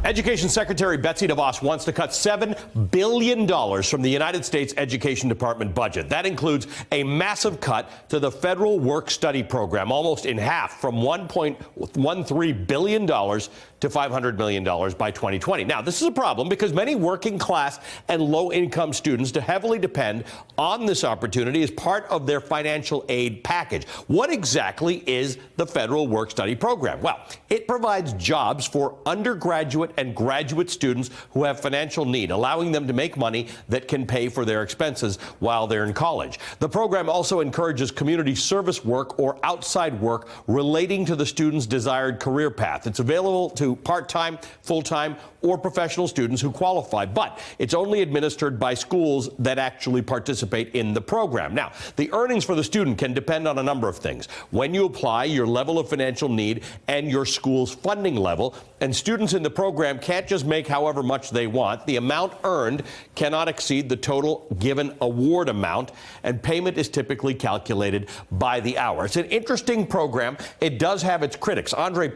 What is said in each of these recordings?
Education Secretary Betsy DeVos wants to cut $7 billion from the United States Education Department budget. That includes a massive cut to the federal work-study program, almost in half, from $1.13 billion to $500 million by 2020. Now, this is a problem because many working class and low-income students heavily depend on this opportunity as part of their financial aid package. What exactly is the federal work-study program? Well, it provides jobs for undergraduate and graduate students who have financial need, allowing them to make money that can pay for their expenses while they're in college. The program also encourages community service work or outside work relating to the student's desired career path. It's available to part-time, full-time, or professional students who qualify, but it's only administered by schools that actually participate in the program. Now, the earnings for the student can depend on a number of things. When you apply, your level of financial need and your school's funding level, and students in the program can't just make however much they want. The amount earned cannot exceed the total given award amount, and payment is typically calculated by the hour. It's an interesting program. It does have its critics. Andre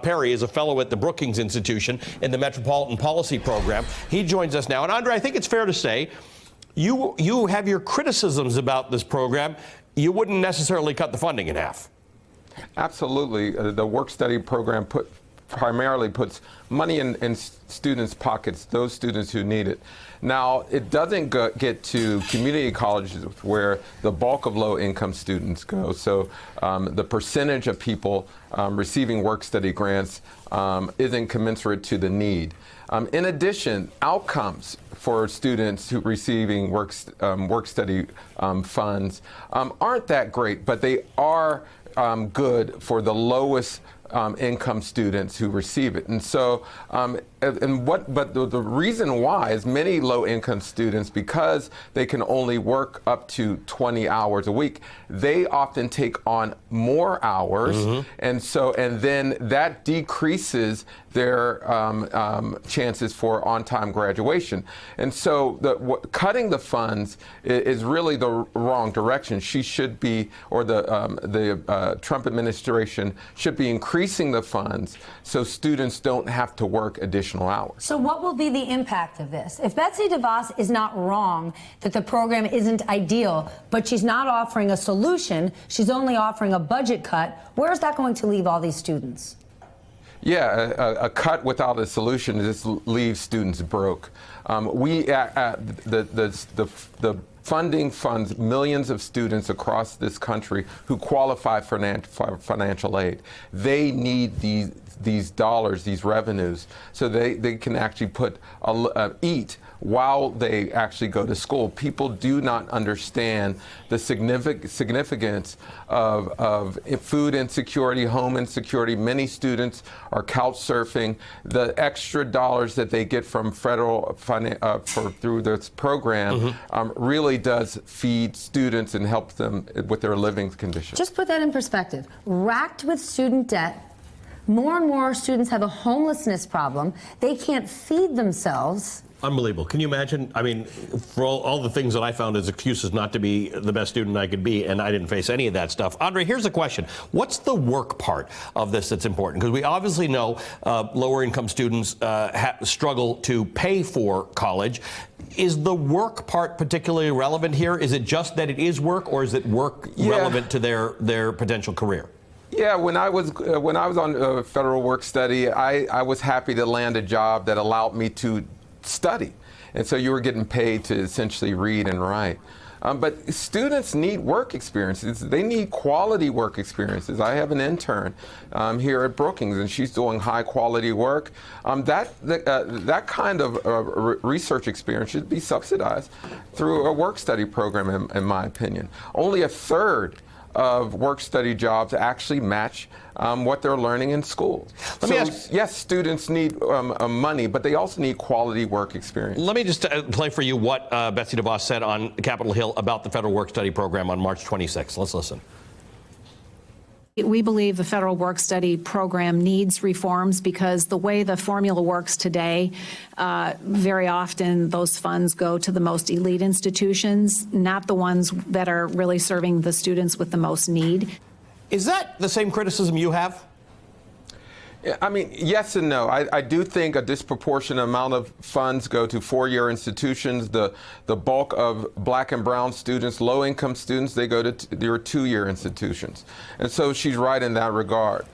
Perry is a fellow at the Brookings Institution in the Metropolitan Policy Program. He joins us now. And Andre, I think it's fair to say you have your criticisms about this program. You wouldn't necessarily cut the funding in half. Absolutely. The work-study program primarily puts money in students' pockets, those students who need it. Now, it doesn't get to community colleges where the bulk of low-income students go. So the percentage of people receiving work-study grants isn't commensurate to the need. In addition, outcomes for students who receiving work-study funds aren't that great, but they are good for the lowest income students who receive it. And so, but the reason why is many low-income students, because they can only work up to 20 hours a week, they often take on more hours, and then that decreases their chances for on-time graduation. And so cutting the funds is really the wrong direction. She should be, or the Trump administration should be increasing the funds so students don't have to work additional hours. So what will be the impact of this? If Betsy DeVos is not wrong that the program isn't ideal, but she's not offering a solution, she's only offering a budget cut, where is that going to leave all these students? Yeah, a cut without a solution just leaves students broke. The funding funds millions of students across this country who qualify for financial aid. They need these dollars, these revenues, so they can actually eat while they actually go to school. People do not understand the significance of food insecurity, home insecurity. Many students are couch surfing. The extra dollars that they get from federal through this program really does feed students and help them with their living conditions. Just put that in perspective. Racked with student debt, more and more students have a homelessness problem. They can't feed themselves. Unbelievable. Can you imagine? I mean, for all the things that I found as excuses not to be the best student I could be, and I didn't face any of that stuff. Andre, here's the question. What's the work part of this that's important? Because we obviously know lower income students struggle to pay for college. Is the work part particularly relevant here? Is it just that it is work, or is it work relevant to their potential career? Yeah, when I was on federal work study, I was happy to land a job that allowed me to study. And so you were getting paid to essentially read and write. But students need work experiences. They need quality work experiences. I have an intern here at Brookings, and she's doing high quality work. That kind of research experience should be subsidized through a work study program, in my opinion. Only a third of work-study jobs actually match what they're learning in school. Yes, students need money, but they also need quality work experience. Let me just play for you what Betsy DeVos said on Capitol Hill about the federal work-study program on March 26th. Let's listen. We believe the federal work-study program needs reforms because the way the formula works today, very often those funds go to the most elite institutions, not the ones that are really serving the students with the most need. Is that the same criticism you have? I mean, yes and no. I do think a disproportionate amount of funds go to four-year institutions. The bulk of black and brown students, low-income students, they go to their two-year institutions. And so she's right in that regard.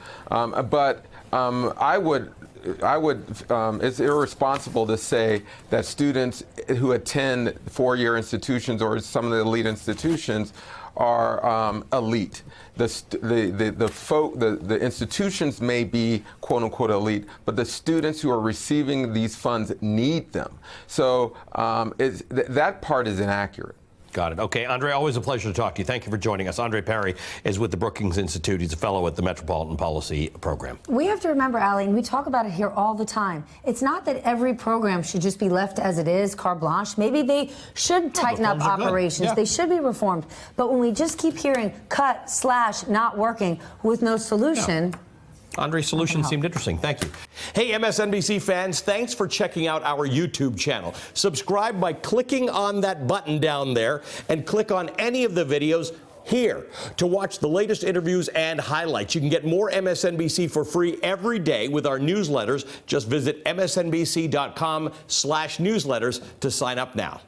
It's irresponsible to say that students who attend four-year institutions or some of the elite institutions are elite. The institutions may be quote unquote elite, but the students who are receiving these funds need them. So that part is inaccurate. Got it. Okay, Andre, always a pleasure to talk to you. Thank you for joining us. Andre Perry is with the Brookings Institute. He's a fellow at the Metropolitan Policy Program. We have to remember, Allie, and we talk about it here all the time, it's not that every program should just be left as it is, carte blanche. Maybe they should tighten up operations. Yeah. They should be reformed. But when we just keep hearing cut, slash, not working with no solution... Yeah. Andre's solution seemed interesting. Thank you. Hey, MSNBC fans, thanks for checking out our YouTube channel. Subscribe by clicking on that button down there and click on any of the videos here to watch the latest interviews and highlights. You can get more MSNBC for free every day with our newsletters. Just visit msnbc.com/newsletters to sign up now.